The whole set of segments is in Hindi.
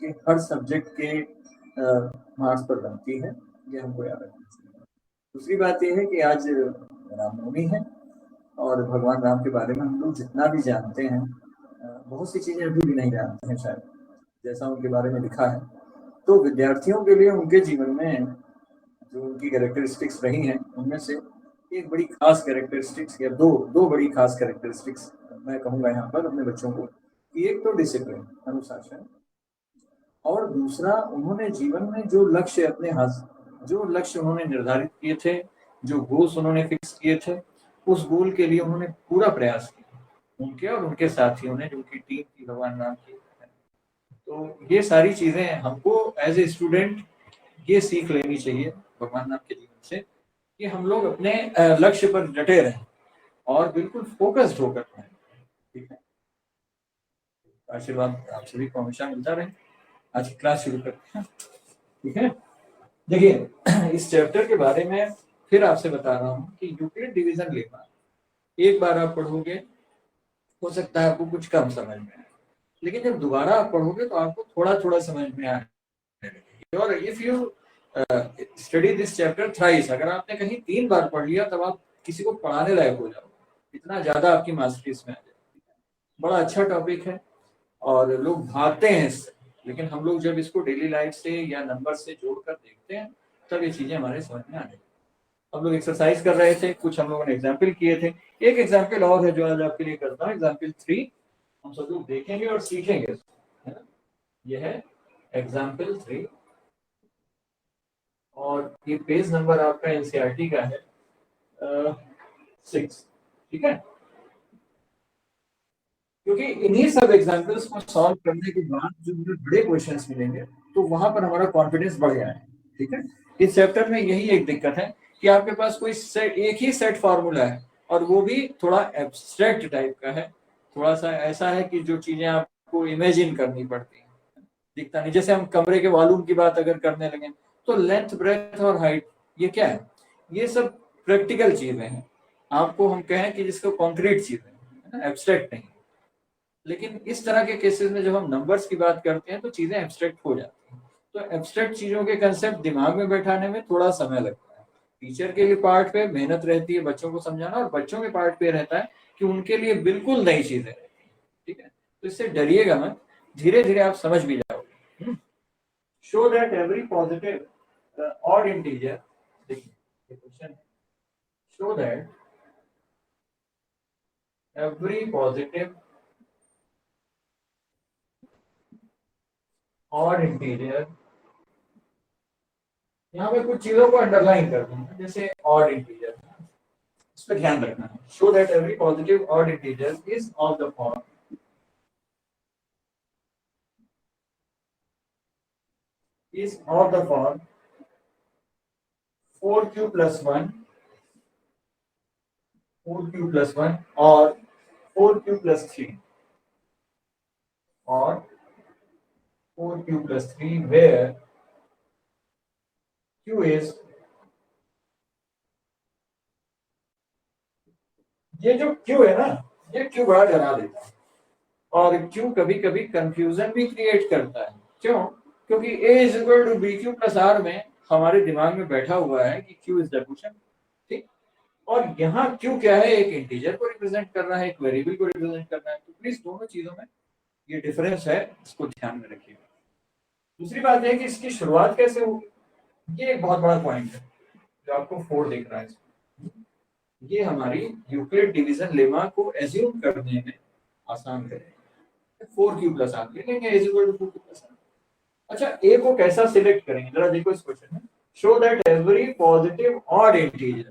उसके हर सब्जेक्ट के मार्क्स पर बनती है, ये हमको याद रखना चाहिए। दूसरी बात ये है कि आज रामनवमी है और भगवान राम के बारे में हम लोग जितना भी जानते हैं, बहुत सी चीज़ें अभी भी नहीं जानते हैं शायद, जैसा उनके बारे में लिखा है। तो विद्यार्थियों के लिए उनके जीवन में जो उनकी कैरेक्टरिस्टिक्स रही हैं, उनमें से एक बड़ी खास कैरेक्टरिस्टिक्स या दो बड़ी खास कैरेक्टरिस्टिक्स मैं कहूँगा यहाँ पर अपने बच्चों को, कि एक तो डिसिप्लिन, अनुशासन, और दूसरा उन्होंने जीवन में जो लक्ष्य उन्होंने निर्धारित किए थे, जो गोल्स उन्होंने फिक्स किए थे, उस गोल के लिए उन्होंने पूरा प्रयास किया, उनके और उनके साथियों ने, जो उनकी टीम थी भगवान राम की। तो ये सारी चीजें हमको एज ए स्टूडेंट ये सीख लेनी चाहिए भगवान राम के जीवन से, कि हम लोग अपने लक्ष्य पर डटे रहें और बिल्कुल फोकस्ड होकर रहें। ठीक है, आशीर्वाद आप सभी को हमेशा मिलता रहे। आज की क्लास शुरू करते हैं। ठीक है, देखिए इस चैप्टर के बारे में फिर आपसे बता रहा हूँ कि यूक्लिड डिवीजन लेमा एक बार आप पढ़ोगे, हो सकता है आपको कुछ कम समझ में आए, लेकिन जब दोबारा आप पढ़ोगे तो आपको थोड़ा थोड़ा समझ में आए। और if you study this chapter thrice, अगर आपने कहीं 3 बार पढ़ लिया तब आप किसी को पढ़ाने लायक हो जाओगे, इतना ज्यादा आपकी मास्टरी इसमें आ जाएगी। बड़ा अच्छा टॉपिक है और लोग भागते हैं इससे, लेकिन हम लोग जब इसको डेली लाइफ से या नंबर से जोड़कर देखते हैं तब ये चीजें हमारे समझ में आने। हम लोग एक्सरसाइज कर रहे थे, कुछ हम लोगों ने एग्जाम्पल किए थे। एक एग्जाम्पल और है जो आज आपके लिए करता हूँ, एग्जाम्पल 3 हम सब लोग देखेंगे और सीखेंगे, है ना। यह है एग्जाम्पल 3 और ये पेज नंबर आपका एनसीईआरटी का है 6। ठीक है, क्योंकि इन्हीं सब एग्जाम्पल्स को सॉल्व करने के बाद जो बड़े क्वेश्चंस मिलेंगे तो वहां पर हमारा कॉन्फिडेंस बढ़ गया है। ठीक है, इस चैप्टर में यही एक दिक्कत है कि आपके पास कोई एक ही सेट फॉर्मूला है और वो भी थोड़ा एब्स्ट्रैक्ट टाइप का है, थोड़ा सा ऐसा है कि जो चीजें आपको इमेजिन करनी पड़ती हैं, दिखता नहीं। जैसे हम कमरे के वॉल्यूम की बात अगर करने लगे तो लेंथ, ब्रेथ और हाइट, ये क्या है? ये सब प्रैक्टिकल चीजें हैं। आपको हम कहें कि जिसको कॉन्क्रीट चीजें है ना, एब्स्ट्रैक्ट नहीं। लेकिन इस तरह के केसेस में जब हम नंबर्स की बात करते हैं तो चीजें एब्स्ट्रैक्ट हो जाती हैं। तो एब्स्ट्रैक्ट चीजों के कंसेप्ट दिमाग में बैठाने में थोड़ा समय लगता है। टीचर के लिए पार्ट पे मेहनत रहती है बच्चों को समझाना, और बच्चों के पार्ट पे रहता है कि उनके लिए बिल्कुल नई चीजें रहती हैं। ठीक है, तो इससे डरिएगा मत, धीरे धीरे आप समझ भी जाओगे। Show that every positive odd integer, देखिए question, show that every positive odd integer, यहाँ पे कुछ चीजों को अंडरलाइन कर दूंगा, जैसे ऑड इंटीजर, इस पर ध्यान रखना है। Show that every positive odd integer is of the form, is of the form 4q plus 1, 4q plus 1 or 4q plus 3 or 4q plus 3 where q is, ये जो q है ना, ये q बड़ा डरा देता है और q कभी कभी कंफ्यूजन भी क्रिएट करता है। क्यों? क्योंकि a is equal to B Q plus R में हमारे दिमाग में बैठा हुआ है कि q इज द क्वेश्चन। ठीक, और यहाँ q क्या है? एक इंटीजर को रिप्रेजेंट कर रहा है, एक वेरिएबल को रिप्रेजेंट कर रहा है। तो प्लीज दोनों चीजों में ये डिफरेंस है, इसको ध्यान में रखिएगा। दूसरी बात है कि इसकी शुरुआत कैसे होगी, ये एक बहुत बड़ा पॉइंट है जो आपको 4 दिख रहा है। ये हमारी यूक्लिड डिवीजन लेमा को एज्यूम करने में आसान करेगा। 4q प्लस आर ले लेंगे is equal to 4q plus R. अच्छा, ए को कैसा सिलेक्ट करेंगे जरा देखो इस क्वेश्चन में। Show that every positive odd integer,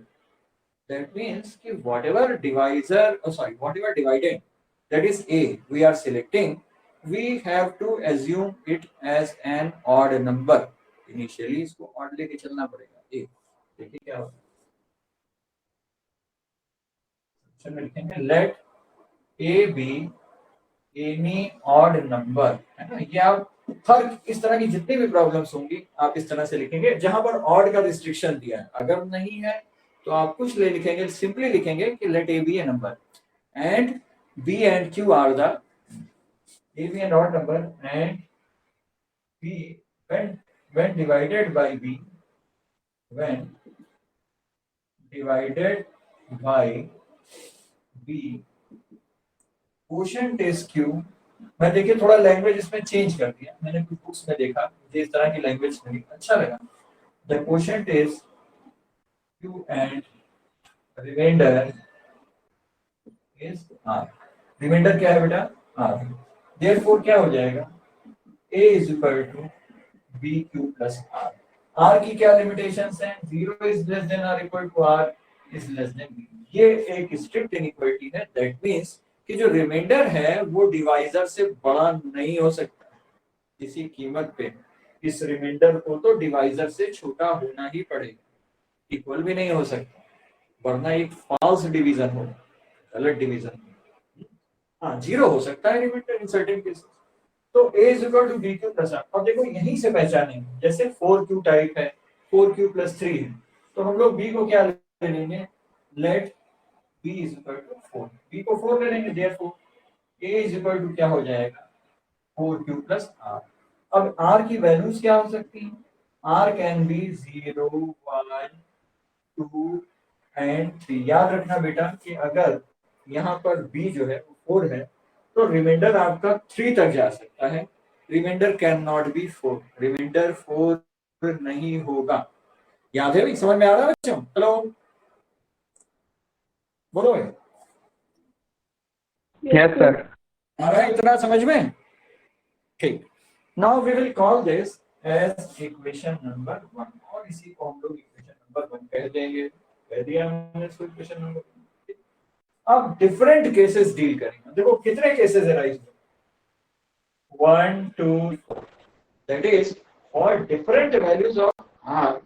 that means कि whatever divided that is a we are selecting, we have to assume it as an odd number initially। इसको odd लेके चलना पड़ेगा। a देखिए क्या होगा, ऑप्शन में लिखेंगे let a be any odd number, है ना। ये आप हर इस तरह की जितनी भी प्रॉब्लम्स होंगी आप इस तरह से लिखेंगे जहां पर odd का रिस्ट्रिक्शन दिया है। अगर नहीं है तो आप कुछ ले लिखेंगे, सिंपली लिखेंगे कि let a be a number and b and q are the a be an odd number and B when divided by B, when divided by B, quotient is Q। मैं देखिए थोड़ा लैंग्वेज इसमें चेंज कर दिया, मैंने कुछ बुक्स में देखा, मुझे इस तरह की लैंग्वेज मिली, अच्छा लगा। The quotient is Q and remainder is R। Remainder क्या है बेटा? R। देयरफॉर क्या हो जाएगा? A is equal to B Q plus R. R की क्या लिमिटेशंस हैं? 0 इज लेस देन और equal to R is less than B. ये एक स्ट्रिक्ट इनइक्वालिटी है। दैट मींस कि जो रिमाइंडर है वो डिवाइजर से बड़ा नहीं हो सकता किसी कीमत पे। इस रिमाइंडर को तो डिवाइजर से छोटा होना ही पड़ेगा, इक्वल भी नहीं हो सकता, वरना एक फॉल्स डिवीजन हो, गलत डिवीजन। हाँ, 0 हो सकता है रिमाइंडर इन सर्टेन केसेस। तो a is equal to B Q plus R. अब देखो यहीं से पहचानेंगे, जैसे 4q टाइप है, 4q प्लस 3 है, तो हम लोग b को क्या ले लेंगे? Let b is equal to 4। b को 4 ले लेंगे, therefore a is equal to क्या हो जाएगा? 4q plus r। अब r की वैल्यूज क्या हो सकती हैं? r can be 0, 1, 2 and 3। याद रखना बेटा कि अगर यहाँ पर b जो है वो 4 है, तो रिमाइंडर आपका 3 तक जा सकता है। Remainder can not be 4, remainder 4 नहीं होगा। याद है भाई? समझ में आ रहा है बच्चों? हेलो, बोलो भाई। Yes sir. आ रहा है इतना समझ में? ठीक। Now we will call this as equation number 1, और इसी को हम लोग इक्वेशन नंबर 1 कह देंगे। कह दिया हमने इसको इक्वेशन नंबर 1। अब डिफरेंट केसेस डील करेंगे। देखो कितने केसेस अराइज हुए? 1, 2, 4। That is, for different values of R,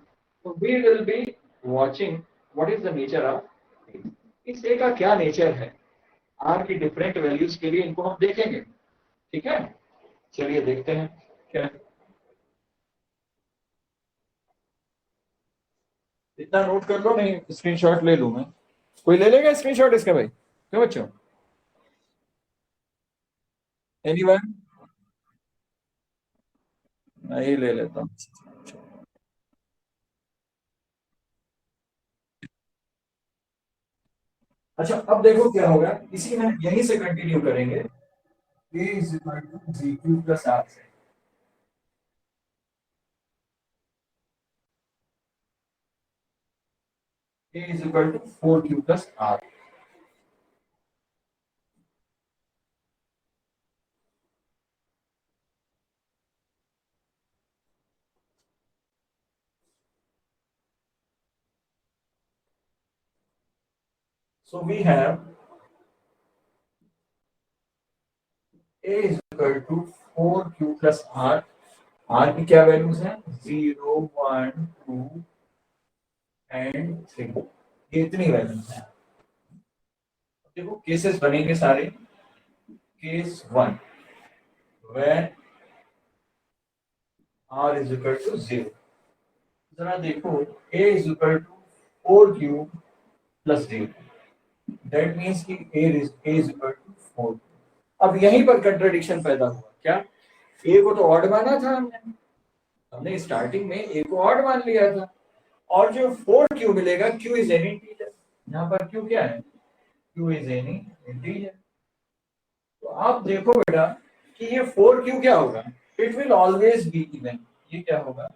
so we will be watching what is the nature of A। इस A का क्या नेचर है? R की डिफरेंट वैल्यूज के लिए इनको हम देखेंगे। ठीक है, चलिए देखते हैं क्या है। इतना नोट कर लो, नहीं स्क्रीनशॉट ले लूं मैं। कोई ले लेगा स्क्रीनशॉट इसका भाई? क्यों बच्चों? एनीवन? मैं ही ले लेता हूँ। अच्छा, अब देखो क्या होगा, इसी में यहीं से कंटिन्यू करेंगे। A is equal to GQ plus R से। A is equal to 4Q plus R। So we have A is equal to 4Q plus R। R की क्या वैल्यूज हैं? 0, 1, 2 एंड 3। ये इतनी वैल्यूज हैं। देखो केसेस बनेंगे सारे। Case 1, when R is equal to 0। जरा देखो, A is equal to 4Q plus 0। That means कि A is equal to 4। अब यहीं पर कंट्रडिक्शन पैदा हुआ। क्या? A को तो ऑड माना था हमने स्टार्टिंग में A को ऑड मान लिया था, और जो 4Q मिलेगा, Q इज एनी इंटीजर। यहाँ पर Q क्या है? Q is any integer. तो आप देखो बेटा कि ये 4Q क्या होगा? It will always be even. ये क्या होगा?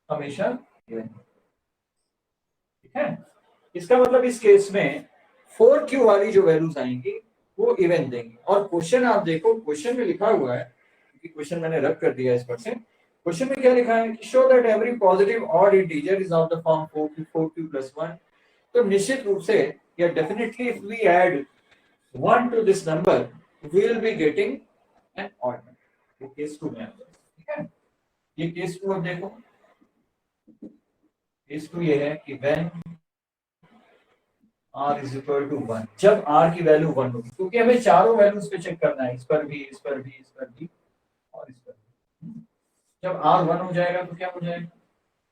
हमेशा इवन। ठीक है, इसका मतलब इस केस में 4Q वाली जो वैल्यूज आएंगी वो इवन देंगे। और क्वेश्चन आप देखो, क्वेश्चन में लिखा हुआ है, क्वेश्चन मैंने रब कर दिया इस पर से। क्वेश्चन में क्या लिखा है कि show that every positive odd integer is of the form 4Q plus 1। तो निश्चित रूप से या definitely if we add 1 to this number we will be getting an odd number. Case 2 में। ठीक है, ये केस 2 अब देखो। केस 2 ये है कि when R is equal to 1, जब R की वैल्यू 1 होगी, क्योंकि हमें चारों वैल्यूज पे चेक करना है, इस पर भी, इस पर भी, इस पर भी और इस पर भी। जब R 1 हो जाएगा तो क्या हो जाएगा?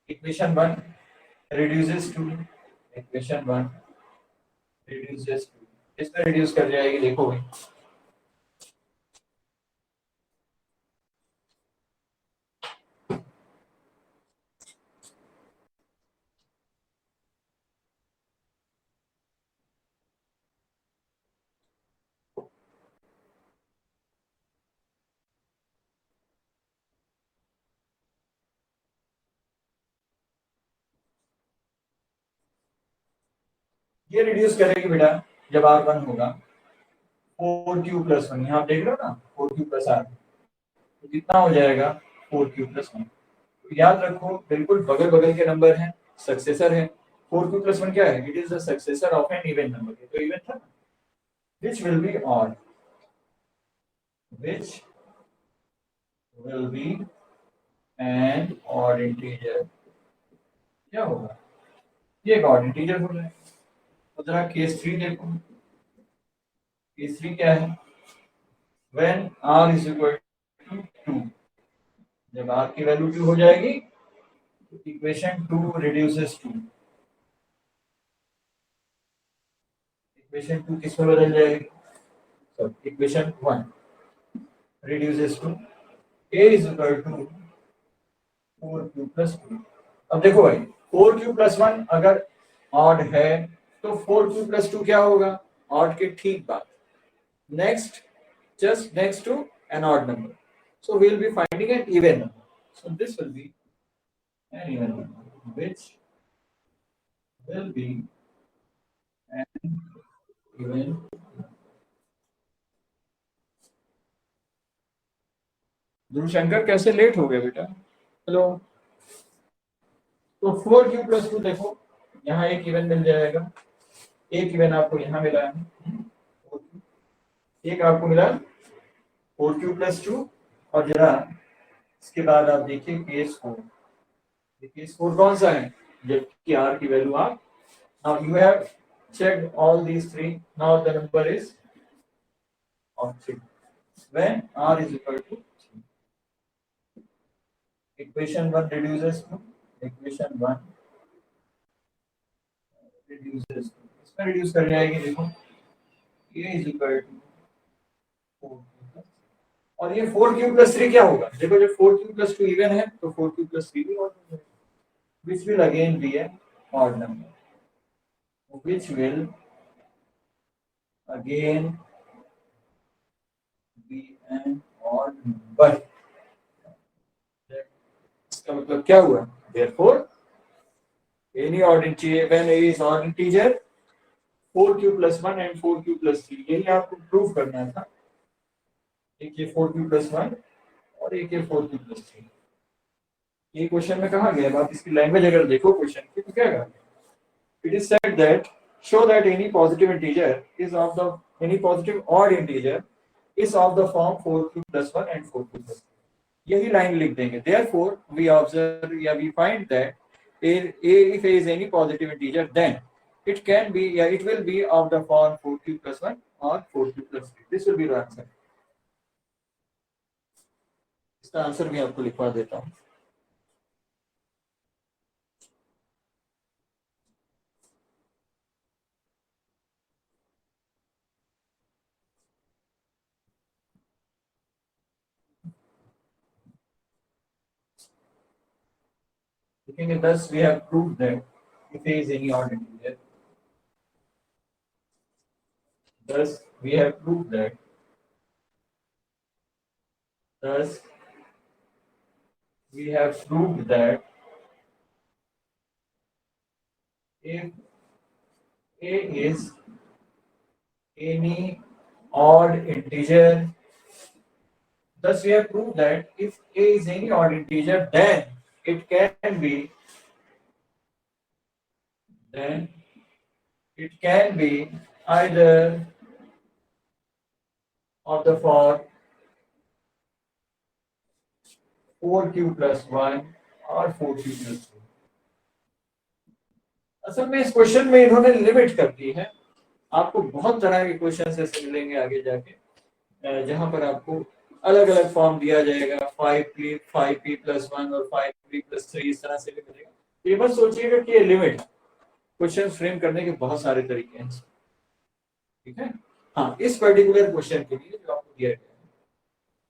Equation 1 reduces to, equation 1 reduces to, किस पे रिड्यूस कर जाएगी? देखो भाई, ये रिड्यूस करेगी बेटा जब R1 होगा 4Q+1, यहाँ आप देख रहे हो ना 4Q+R, तो कितना हो जाएगा 4Q+1। तो याद रखो बिल्कुल बगल बगल के नंबर हैं, सक्सेसर है। 4Q+1 क्या है? It is the successor of an even number. तो इवन था, which will be odd, which will be an odd integer। क्या होगा? ये एक odd integer हो रहा है। तो जरा केस 3 देखो। केस 3 क्या है? when r is equal to 2, जब r की वैल्यू 2 हो जाएगी तो इक्वेशन 2 रिड्यूसेस टू, इक्वेशन 2 किस में बदल जाएगी? सब equation 1 reduces to a is equal to 4Q+2। अब देखो भाई 4Q+1 अगर ऑड है तो 4Q+2 क्या होगा? ऑड के ठीक बाद, next, just next to an odd number, so we'll be finding an even number, so this will be an even number, which will be an even। ध्रुव शंकर कैसे लेट हो गया बेटा? हेलो। तो 4Q+2 देखो यहाँ एक इवन मिल जाएगा, एक इवन आपको यहाँ मिला है, एक आपको मिला 4Q+2। और जरा इसके बाद आप देखिए केस 4। केस 4 कौन सा है? जबकि r की वैल्यू आप, now you have checked all these three, now the number is of 3 when r is equal to 3। equation 1 reduces to, equation 1 reduces to, इसमें reduce कर जाएगी, देखो a is equal to 4Q+, और ये 4Q+3 क्या होगा? देखो जब 4Q+2 इवन है तो 4Q+3 भी ऑड हो जाएगा, which will again be an odd number, which will again be an odd number। इसका मतलब क्या हुआ? therefore any odd integer, when a is odd integer, 4Q+1 and 4Q+3, यही आपको प्रूव करना था। एक ये 4Q+1 और एक ये 4Q+3। ये क्वेश्चन में कहा गया, आप इसकी लैंग्वेज अगर देखो क्वेश्चन की तो क्या कहा गया? It is said that show that any positive integer is of the, any positive odd integer is of the form 4Q+1 and 4Q+3। यही लाइन लिख देंगे। therefore we observe या we find that if a is any positive integer then it can be, yeah, it will be of the form 4Q+1 or 4Q+3। this will be the answer। इसका आंसर भी आपको लिखवा देता हूँ। देखेंगे 10 we have proved that if a is any odd integer, thus we have proved that, thus we have proved that if a is any odd integer, thus we have proved that if a is any odd integer then it can be, then it can be either of the form 4Q+1 और 4Q+2। असल में इस क्वेश्चन में इन्होंने लिमिट कर दी है। आपको बहुत तरह के क्वेश्चन ऐसे मिलेंगे आगे जाके जहां पर आपको अलग अलग फॉर्म दिया जाएगा, 5P+1 और 5P+3 इस तरह से भी मिलेगा। ये बस सोचिएगा कि ये लिमिट, क्वेश्चन फ्रेम करने के बहुत सारे तरीके हैं, ठीक है। हाँ, इस पर्टिकुलर क्वेश्चन के लिए जो आपको दिया गया है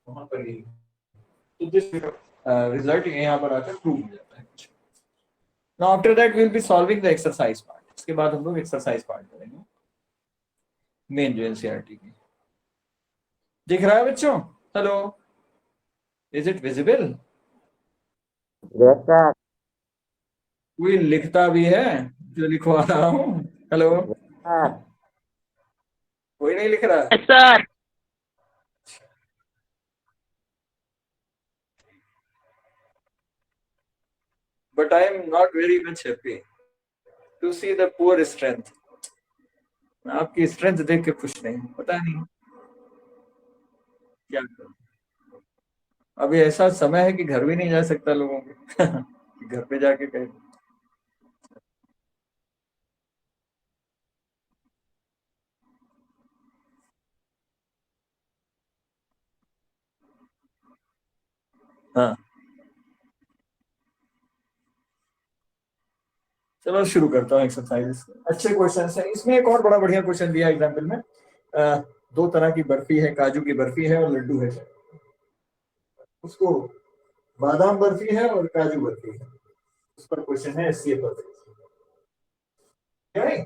वहां पर यही, तो दिस रिजल्ट यहाँ पर आकर प्रूव हो जाता है। Now after that we will be solving the exercise part। इसके बाद हम लोग एक्सरसाइज पार्ट करेंगे, मेन जो एनसीईआरटी की। दिख रहा है बच्चों? Hello, is it visible? कोई लिखता भी है जो लिखवा रहा हूँ? हेलो, कोई नहीं लिख रहा? Sir But I am not very much happy to see the poor strength. आपकी स्ट्रेंथ देख के खुश नहीं, पता नहीं क्या करूं। अभी ऐसा समय है कि घर भी नहीं जा सकता लोगों के घर पे जाके कहे। हाँ चलो शुरू करता हूँ एक्सरसाइज। अच्छे क्वेश्चन है इसमें। एक और बड़ा बढ़िया क्वेश्चन दिया एग्जाम्पल में। दो तरह की बर्फी है, काजू की बर्फी है और लड्डू है। उसको बादाम बर्फी है और काजू बर्फी है, उस पर क्वेश्चन है एससीए पर। क्या है?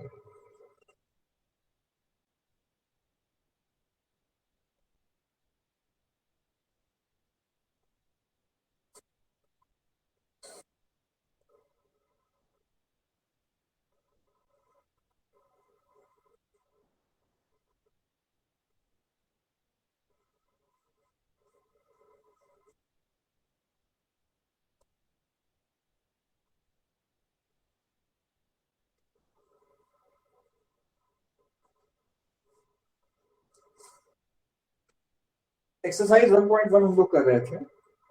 एक्सरसाइज 1.1 हम लोग कर रहे थे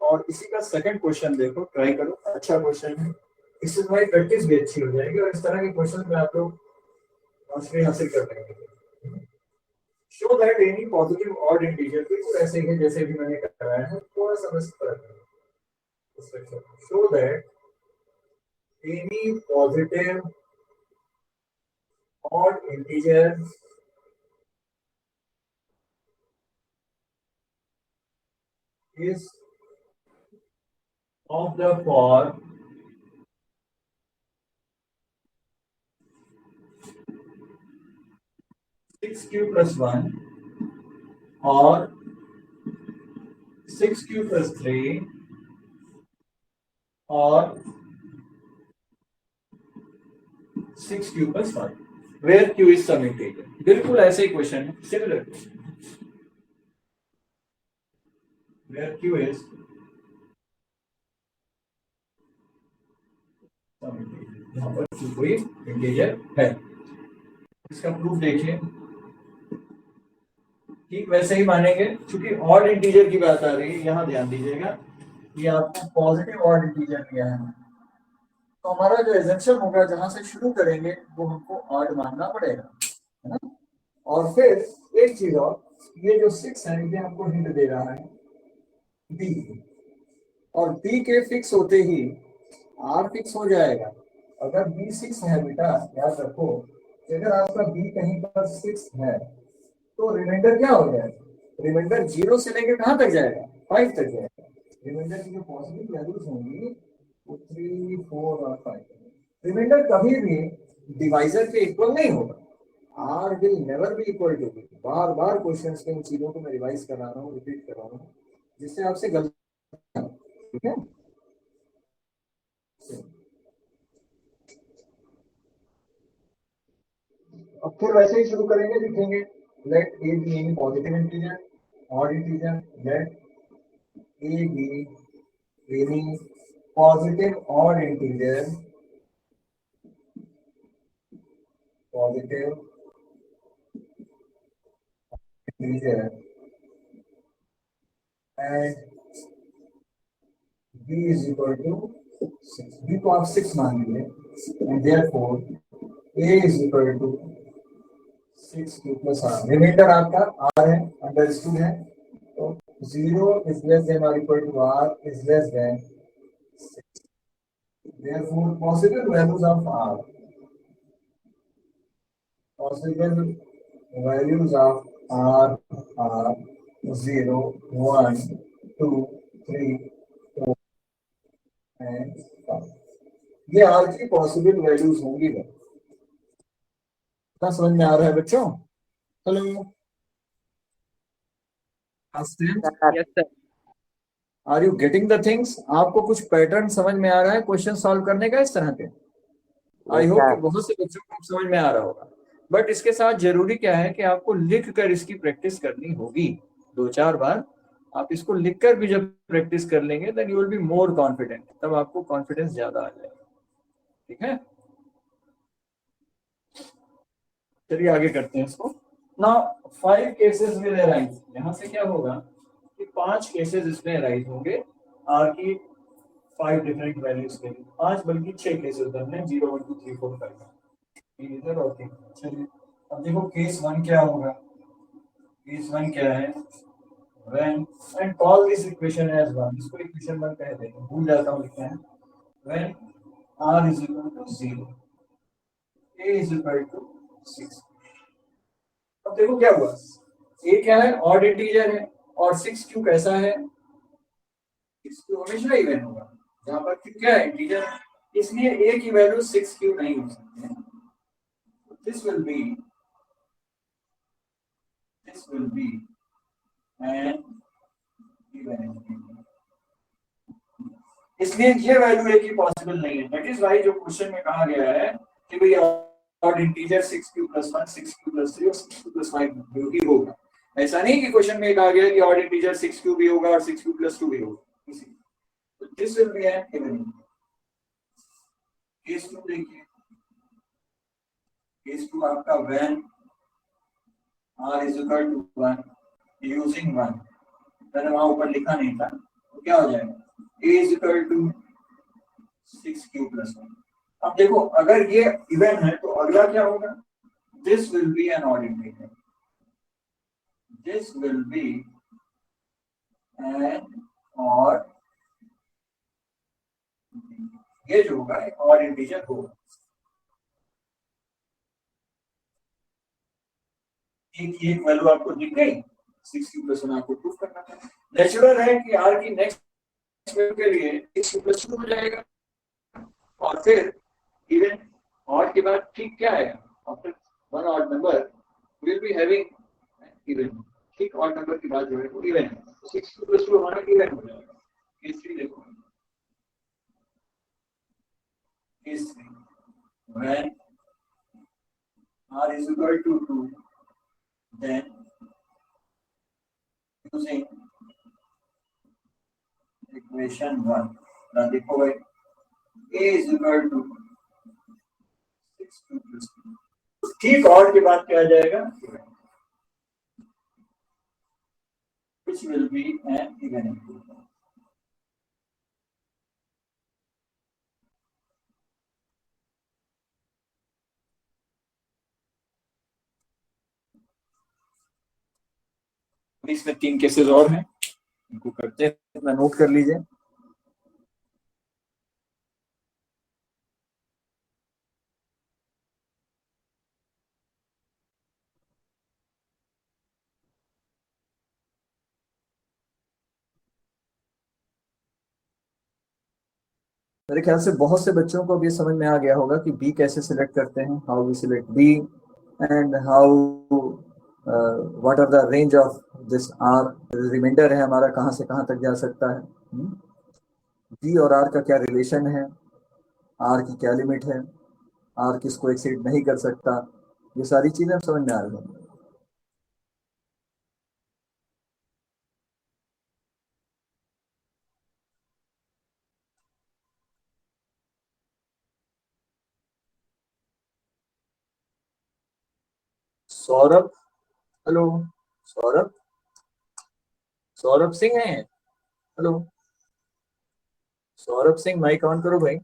और इसी का सेकंड क्वेश्चन देखो, ट्राई करो। अच्छा क्वेश्चन है, इससे तुम्हारी प्रैक्टिस भी अच्छी हो जाएगी और इस तरह के क्वेश्चन में आप लोग मास्टरी हासिल कर लेंगे। Show that any positive odd integer, बिल्कुल ऐसे ही है जैसे भी मैंने कराया है, थोड़ा सा बस फर्क है। Show that any positive odd integer is of the form 6q plus 1 or 6q plus 3 और 6q plus 5 where q is some integer। बिल्कुल ऐसे ही क्वेश्चन है, similar where q is some integer। यहाँ पर q कोई इंटीजर है। इसका प्रूफ देखिए, ठीक वैसे ही मानेंगे। क्योंकि ऑड इंटीजर की बात आ रही है, यहाँ ध्यान दीजिएगा, ये आपको पॉजिटिव ऑड इंटीजर दिया है, तो हमारा जो एजम्पशन होगा जहां से शुरू करेंगे वो हमको ऑड मानना पड़ेगा, है ना। और फिर एक चीज और, ये जो 6 है ये हमको हिंट दे रहा है बी, और बी के फिक्स होते ही आर फिक्स हो जाएगा। अगर बी 6 है बेटा, याद रखो, अगर आपका बी कहीं पर 6 है तो रिमाइंडर क्या हो जाएगा? रिमाइंडर 0 से लेकर कहां तक जाएगा? 5 तक जाएगा। रिमाइंडर की जो पॉजिटिव वैल्यूज होंगी वो 3, 4 और 5। रिमाइंडर कभी भी डिवाइजर के इक्वल नहीं होगा। R will never be equal to B. बार बार क्वेश्चंस के इन चीजों को मैं रिवाइज करा रहा हूँ, रिपीट कर रहा हूँ, जिससे आपसे गलती, ठीक है। अब फिर वैसे ही शुरू करेंगे, लिखेंगे let A be any positive integer, odd integer, let A be any positive odd integer, positive integer and b is equal to 6। b को आप 6 मान लीजिए and therefore a is equal to 6q plus r। Remainder आपका r है, अंडरस्टूड है, तो 0 is less than or equal to r is less than 6। therefore possible values of r, possible values of r are 0, 1, 2, 3, 4 and 5। ये r की पॉसिबल वैल्यूज होंगी। क्या समझ में आ रहा है बच्चों? Hello, yes sir are you getting the things? आपको कुछ पैटर्न समझ में आ रहा है क्वेश्चन सॉल्व करने का इस तरह के? आई होप कि बहुत से बच्चों को समझ में आ रहा होगा। बट इसके साथ जरूरी क्या है कि आपको लिख कर इसकी प्रैक्टिस करनी होगी 2-4 बार। आप इसको लिखकर भी जब प्रैक्टिस कर लेंगे then you will be more confident, तब आपको कॉन्फिडेंस ज्यादा आ जाएगा। ठीक है, चलिए आगे करते हैं इसको। Now 5 cases will arise. यहां से क्या होगा कि 5 केसेस इसमें अराइज होंगे आर की 5 डिफरेंट वैल्यूज के लिए। 5 बल्कि 6 केसेस बनने हैं, 0 1 2 3 4 5 इधर और 3। चलिए अब देखो केस 1 क्या होगा। केस 1 क्या है, when and call this equation as 1, इसको इक्वेशन 1 कह देंगे, भूल जाता हूँ लिखते हैं। when r is equal to 0, a is equal to 6। अब देखो क्या हुआ, a क्या है, ऑड इंटीजर है, और 6 क्यू कैसा है, 6 क्यू हमेशा इवन होगा, जहां पर q क्या है, इंटीजर है, इसलिए a की वैल्यू 6 क्यू नहीं हो सकती है। This will be an even integer, इसलिए ये वैल्यू ए की पॉसिबल नहीं है। दैट इज व्हाई जो क्वेश्चन में कहा गया है कि भाई ऑड इंटीजर 6q+1 6q+3 और 6q+5 भी होगा। ऐसा नहीं कि क्वेश्चन में कहा गया कि ऑड इंटीजर 6q भी होगा और 6q+2 भी होगा। तो this will be an even. Case 2 देखिए, केस 2 आपका when r is equal to 1 using 1, मैंने वहां ऊपर लिखा नहीं था, तो क्या हो जाएगा, a is equal to 6q+1। अब देखो अगर ये इवन है तो अगला क्या होगा, this will be an odd integer, this will be an odd, ये जो होगा ऑड इंटीजर होगा। एक वैल्यू आपको दिख गई, 6q+1 आपको प्रूफ करना था। नेचुरल है कि r की नेक्स्ट वैल्यू के लिए 6q+2 हो जाएगा, और फिर इवन ऑड के बाद ठीक क्या है, after one odd number will be having even, ठीक ऑड नंबर की बात जो है वो इवन है, तो 6q+2 हमारा इवन हो जाएगा। केस 3 देखो, case 3 when r is equal to 2 then using equation 1, now देखो भाई a is equal to 6q+2, ठीक ऑड के बाद क्या आ जाएगा, which will be an even integer। इसमें 3 केसेस और हैं, इनको करते हैं, अपना नोट कर लीजिए। मेरे ख्याल से बहुत से बच्चों को अब ये समझ में आ गया होगा कि बी कैसे सिलेक्ट करते हैं, how we select B and how what are the range of this R, remainder है हमारा कहाँ से कहाँ तक जा सकता है, बी और आर का क्या रिलेशन है, आर की क्या लिमिट है, आर किसको एक्सीड नहीं कर सकता, ये सारी चीजें समझ में आ रही हैं। सौरभ, हेलो सौरभ, सौरभ सिंह है, hello Saurabh Singh, mike on करो भाई।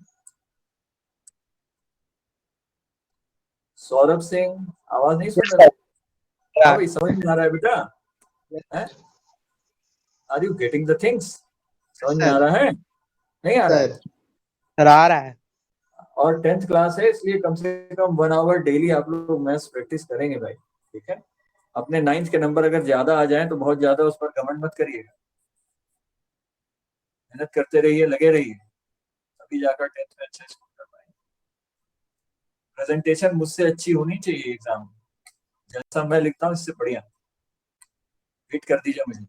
सौरभ सिंह आवाज नहीं सुन रहे, हाँ भाई समझ में आ रहा है बेटा, are you getting the things, समझ में आ रहा है, नहीं आ रहा है सर आ रहा है, और 10th क्लास है इसलिए कम से कम 1 आवर डेली आप लोग मैथ्स प्रैक्टिस करेंगे भाई, ठीक है। अपने 9th के नंबर अगर ज्यादा आ जाएं तो बहुत ज्यादा उस पर कमेंट मत करिएगा, मेहनत करते रहिए, लगे रहिए, तभी जाकर 10th में अच्छा स्कोर कर पाएंगे। प्रेजेंटेशन मुझसे अच्छी होनी चाहिए एग्जाम में, जैसा मैं लिखता हूँ इससे बढ़िया, हिट कर दीजिए मुझे।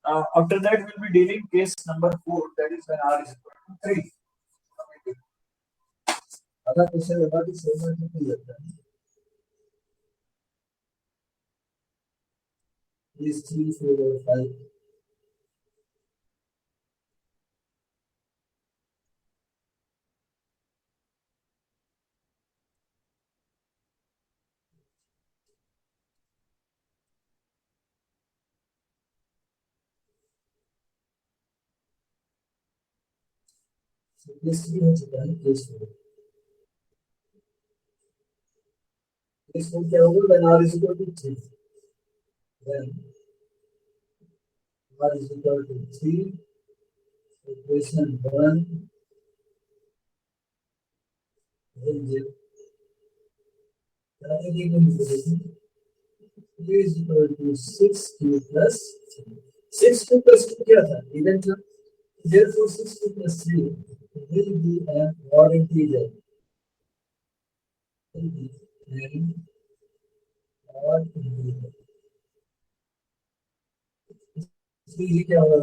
After that we'll be dealing case number 4, that is when r is equal to 3। आधा क्वेश्चन लगा कि 7 नहीं लगता है। These 3, 4 or 5. So this 3 हो चुका है, this 4. This 4 क्या होगा? When R is equal to 3. Then R is equal to 3. Equation 1. Then is equal to 6q plus 3. 6q plus 2 क्या था? Even था. Therefore 6q plus 3 will be an odd integer. Will be an odd integer. ये क्या होगा?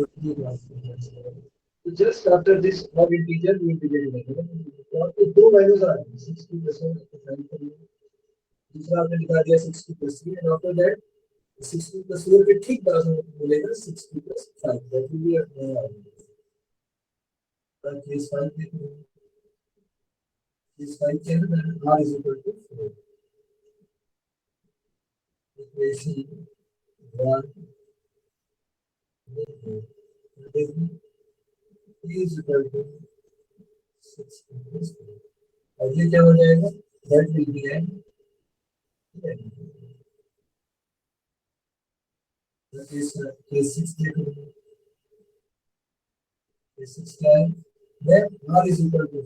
So just after this odd integer we will be getting again. तो आपको दो वैल्यूज आ रही हैं 6q plus 1 फाइंड करिए. दूसरा आपने निकाल दिया 6q plus 3 and after that 6q plus 4 के ठीक बाद में मिलेगा 6q plus 5. That will be a नया आएगा. But this 5 can then R is equal to 4. Equation 1 is equal to 6q plus 4. और ये क्या हो जाएगा? That will be an that is K6 K6 time. Then R is equal to 4.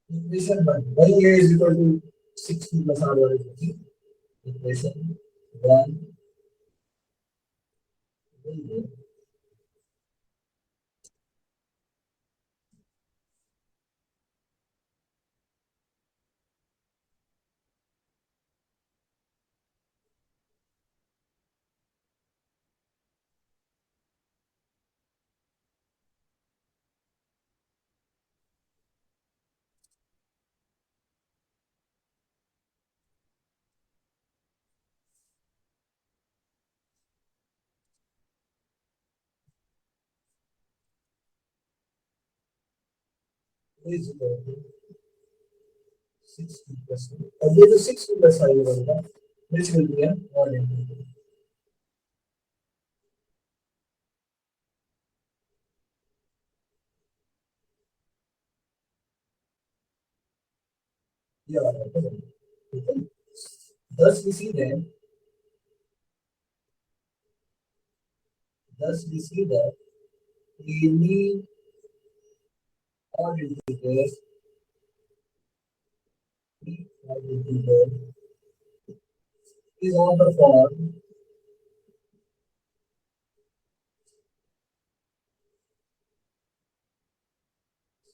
Equation 1. Why A is equal to 6q plus R वाले देखिए. Equation 1 is equal to 6q plus 4. और ये जो 6q plus 5 बनेगा, which will be an odd integer. ये वाला है, ठीक है. Thus we see that any odd integer is on the form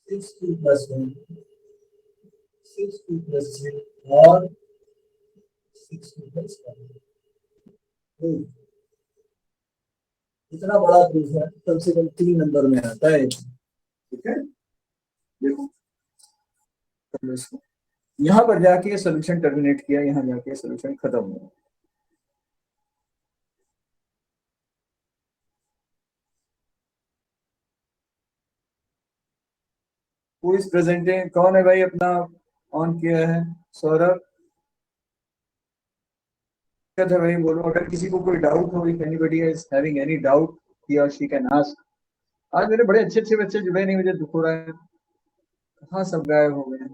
6q plus 1, 6q plus 3 or 6q plus 5. इतना बड़ा प्रूफ है, कम से कम 3 नंबर में आता है. ठीक है, देखो यहाँ पर जाके सोल्यूशन टर्मिनेट किया, यहाँ जाके सोल्यूशन खत्म हुआ. Who is presenting? कौन है भाई अपना ऑन किया है? सौरभ क्या था भाई, बोलो. अगर किसी को कोई डाउट हो, if anybody is having any doubt, he or she can ask. आज मेरे बड़े अच्छे अच्छे बच्चे जुड़े नहीं, मुझे दुख हो रहा है. कहाँ सब गायब हो गए?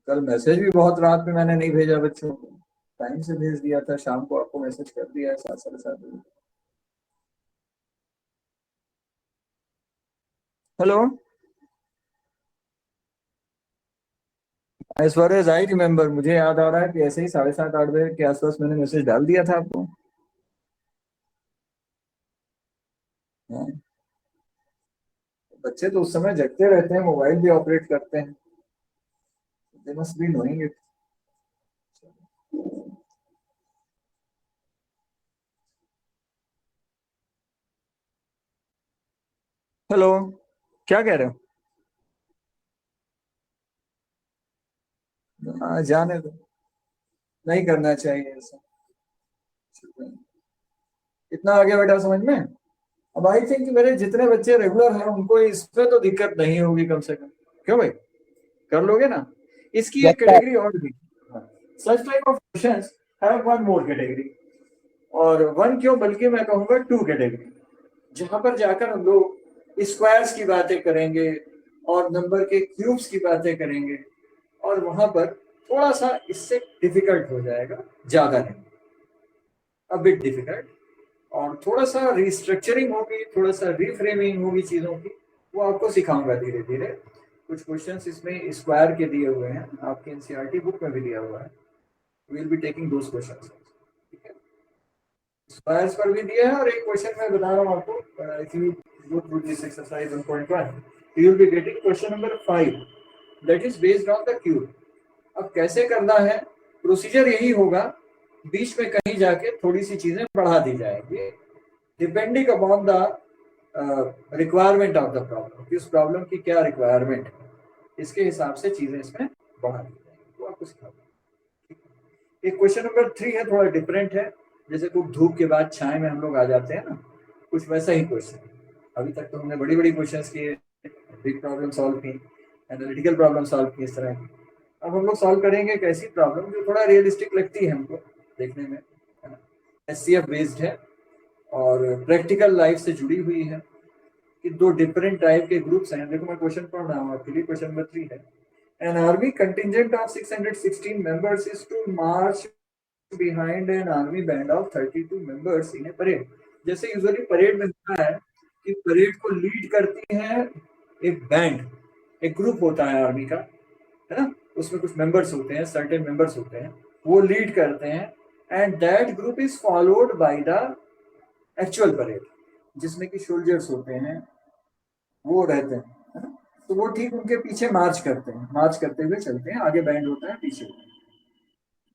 कल मैसेज भी बहुत रात में मैंने नहीं भेजा बच्चों को, टाइम से भेज दिया था. शाम को आपको मैसेज कर दिया है 7:30 बजे. Hello. As far as I remember, मुझे याद आ रहा है कि ऐसे ही 7:30-8 बजे के आसपास मैंने मैसेज डाल दिया था आपको. बच्चे तो उस समय जगते रहते हैं, मोबाइल भी ऑपरेट करते हैं. They must be knowing it. Hello. क्या कह रहे हो? जाने दो, नहीं करना चाहिए ऐसा। इतना आगे बैठा समझ में। अब आई थिंक मेरे जितने बच्चे रेगुलर हैं उनको इसमें तो दिक्कत नहीं होगी कम से कम। क्यों भाई, कर लोगे ना? इसकी यस एक सर। कैटेगरी और भी, such type of questions have one more category, और वन क्यों बल्कि मैं कहूंगा टू कैटेगरी, जहां पर जाकर हम लोग स्क्वायर्स की बातें करेंगे और नंबर के क्यूब्स की बातें करेंगे, और वहां पर थोड़ा सा इससे डिफिकल्ट हो जाएगा, ज्यादा नहीं, अ बिट डिफिकल्ट, और थोड़ा सा रिस्ट्रक्चरिंग होगी, थोड़ा सा रिफ्रेमिंग होगी चीजों की, वो आपको सिखाऊंगा धीरे धीरे। कुछ क्वेश्चंस इसमें स्क्वायर के दिए हुए हैं, आपकी एनसीईआरटी बुक में भी दिया हुआ है, will be taking those questions, ठीक है। स्क्वायर्स पर भी दिया है, और एक क्वेश्चन मैं बता रहा हूँ आपको, if you go through this exercise 1.1 you will be getting question number 5 that is based on the cube. अब कैसे करना है, प्रोसीजर यही होगा, बीच में कहीं जाके थोड़ी सी चीजें बढ़ा दी जाएंगी depending upon the requirement of the problem, कि उस प्रॉब्लम की क्या रिक्वायरमेंट है, इसके हिसाब से चीजें इसमें बढ़ा दी जाएंगी, तो आपको सिखा दूंगा। एक क्वेश्चन नंबर 3 है, थोड़ा डिफरेंट है, जैसे खूब धूप के बाद छाए में हम लोग आ जाते हैं ना, कुछ वैसा ही क्वेश्चन। अभी तक तो हमने बड़ी बड़ी क्वेश्चन किए, बिग प्रॉब्लम सॉल्व की, एनालिटिकल प्रॉब्लम सॉल्व की, इस तरह की। अब हम लोग सॉल्व करेंगे एक ऐसी प्रॉब्लम जो थोड़ा रियलिस्टिक लगती है हमको देखने में, है ना, एचसीएफ बेस्ड है और प्रैक्टिकल लाइफ से जुड़ी हुई है, कि दो डिफरेंट टाइप के ग्रुप्स हैं। देखो मैं क्वेश्चन पढ़ रहा हूँ आपके लिए, क्वेश्चन नंबर 3 है, an army contingent of 616 members is to march behind an army band of 32 members in a parade. जैसे यूजुअली परेड में होता है कि परेड को लीड करती है एक बैंड, एक ग्रुप होता है आर्मी का, है ना, उसमें कुछ मेंबर्स होते हैं, सर्टेन मेंबर्स होते हैं, वो लीड करते हैं, and that group is followed by the actual parade, जिसमें कि सोल्जर्स होते हैं, वो रहते हैं, है ना? तो वो ठीक उनके पीछे मार्च करते हैं, मार्च करते हुए चलते हैं, आगे बैंड होता है, पीछे होता है।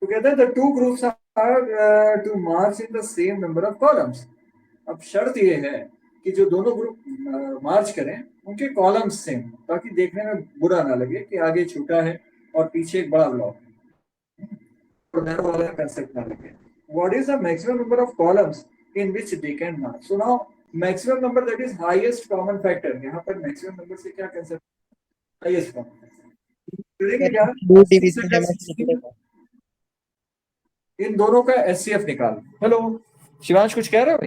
तो कहते हैं the two groups are to march in the same number of columns. अब शर्त ये है कि जो दोनों ग्रुप मार्च करें उनके कॉलम्स सेम, ताकि देखने में बुरा ना लगे कि आगे छोटा है और पीछे एक बड़ा ब्लॉक है, और नैरो वाला कंसेप्ट ना लगे। What is the maximum number of columns in which they can March? So now maximum number that is highest common factor, यहाँ पर मैक्सिमम नंबर से क्या कंसेप्ट, हाईएस्ट कॉमन फैक्टर करेंगे क्या, टू डिवीजन है मैं 616, इन दोनों का एचसीएफ निकाल। हेलो शिवांश, कुछ कह रहे हो?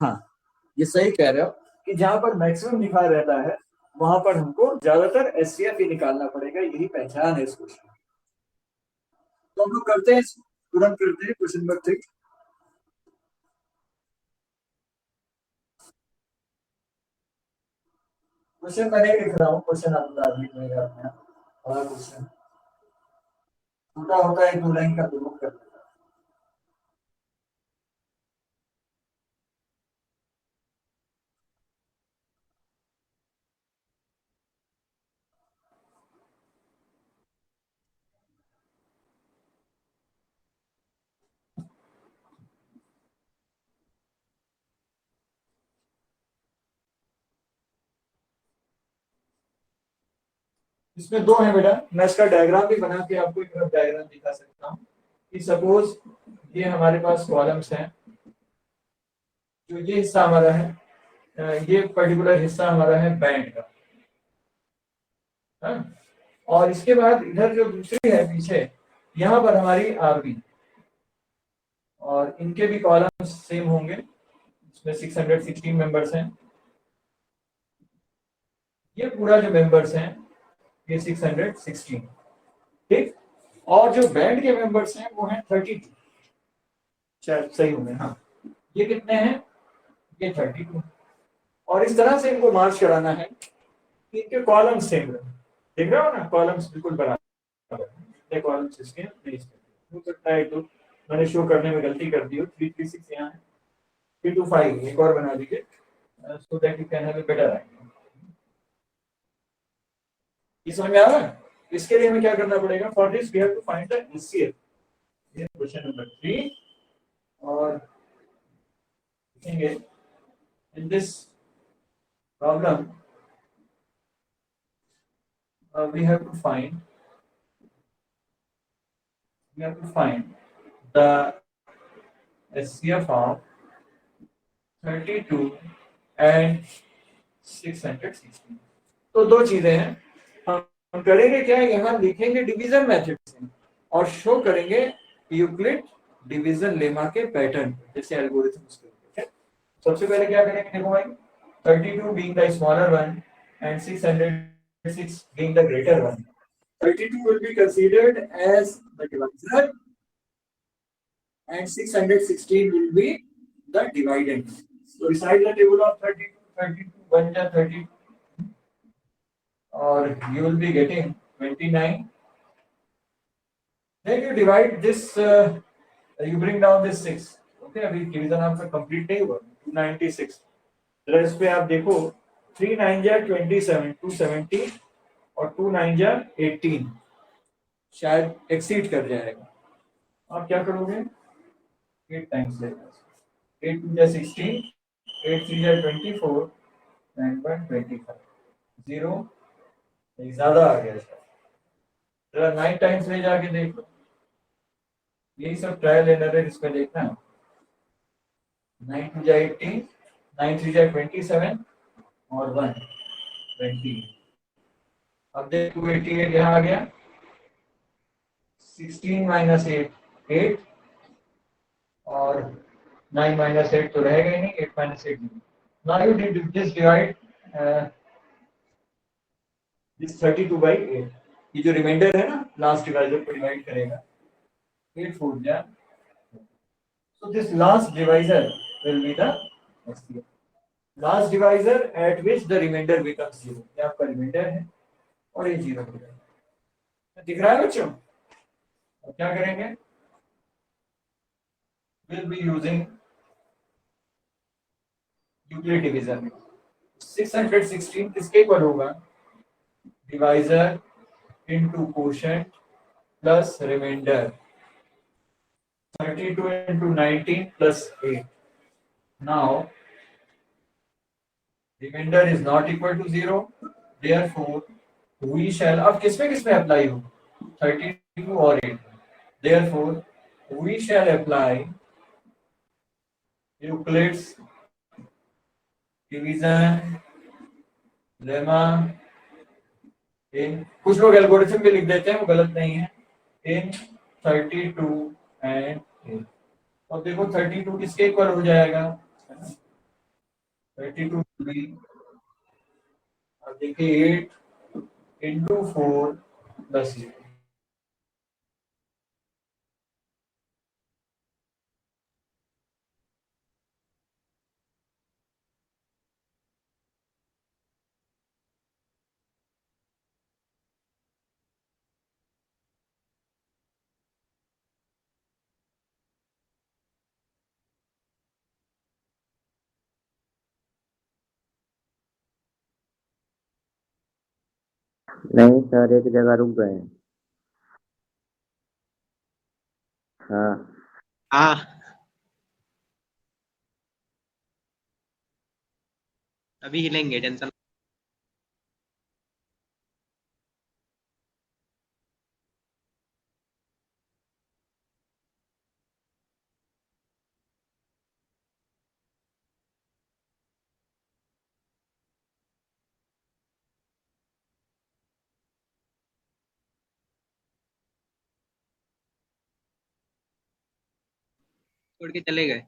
हाँ, ये सही कह रहे हो कि जहां पर मैक्सिमम लिखा रहता है वहां पर हमको ज्यादातर एचसीएफ ही निकालना पड़ेगा, यही पहचान है इस क्वेश्चन। तो हम लोग करते हैं, तुरंत करते हैं क्वेश्चन नंबर 3। क्वेश्चन मैंने लिख रहा हूँ, क्वेश्चन आप बता दीजिए अपना, बड़ा क्वेश्चन छोटा होता है, 2 लाइन का जरूर कर देता है। इसमें दो है बेटा, मैं इसका डायग्राम भी बना के आपको एक डायग्राम दिखा सकता हूँ, कि सपोज ये हमारे पास कॉलम्स हैं, जो ये हिस्सा हमारा है, ये पर्टिकुलर हिस्सा हमारा है बैंड का, हाँ? और इसके बाद इधर जो दूसरी है पीछे, यहाँ पर हमारी आर्मी, और इनके भी कॉलम्स सेम होंगे, इसमें 616 मेंबर्स हैं, ये पूरा जो मेंबर्स हैं ये 616, ठीक। और जो बैंड के मेंबर्स हैं वो हैं 32, शायद सही होंगे, हाँ। ये कितने हैं, ये 32, और इस तरह से इनको मार्च कराना है कि इनके कॉलम्स सेम रहे। देख रहे हो ना, कॉलम्स बिल्कुल बराबर, इतने कॉलम्स इसके नहीं, इसके हो सकता है तो मैंने शो करने में गलती कर दी हो, 336 यहाँ है, 325 एक और बना दीजिए, so that you can have a better idea. ये समझ में आ रहा है? इसके लिए हमें क्या करना पड़ेगा, for this we have to find the HCF, ये क्वेश्चन नंबर 3। और in this problem, we have to find the SCF of 32 and 616. तो दो चीजें हैं, हम करेंगे क्या, यहाँ लिखेंगे डिवीजन मेथड से और शो करेंगे यूक्लिड डिवीजन लेमा के पैटर्न जैसे एल्गोरिथम करेंगे। सबसे पहले क्या करेंगे, देखो भाई, 32 being the smaller one and 606 being the greater one, 32 will be considered as the divisor and 616 will be the dividend. So recite the table of 32, 32, 1 ja 32, or you will be getting 29. Then you divide this, you bring down this 6. Okay, अभी डिवीजन आपका कंप्लीट नहीं हुआ, 296. जरा इस पे आप देखो, 3 9 जा 27, 270 और 2 9 जा 18, शायद एक्सीड कर जाएगा। आप क्या करोगे, 8 टाइम्स लेगा, 8 2 जा 16, 8 3 जा 24 and 1 25, 0 ज्यादा आ गया इसका। जरा 9 टाइम्स ले जाके देख लो, यही सब ट्रायल एंड एरर इसमें देखना है। 9 2 जा 18, 9 3 जा 27 और 1 20। अब देख 288 यहाँ आ गया, 16 माइनस 8 8 और 9 माइनस 8 तो रहेगा ही नहीं, 8 माइनस 8 नहीं। Now you did this divide this 32 by 8, ये जो रिमाइंडर है ना लास्ट डिवाइजर को डिवाइड करेगा, 8 4 जा, so this last divisor will be the SCF, last divisor at which the remainder becomes 0। ये आपका रिमाइंडर है और ये 0 हो जाएगा, दिख रहा है बच्चों? अब क्या करेंगे, we'll be using Euclid division. 616 किसके इक्वल होगा, divisor into quotient plus remainder, 32 into 19 plus 8. Now, remainder is not equal to 0. Therefore, we shall, अब किसमें अप्लाई हो, 32 और 8। Therefore, we shall apply Euclid's division lemma in, कुछ लोग एल्गोरिथम भी लिख देते हैं, वो गलत नहीं है, in 32 and 8। और देखो 32 किसके इक्वल हो जाएगा, 32 भी, अब देखिए 8 into 4 plus 0। नहीं सर, एक जगह रुक गए हैं। हाँ हाँ अभी हिलेंगे, टेंशन। छोड़ के चले गए।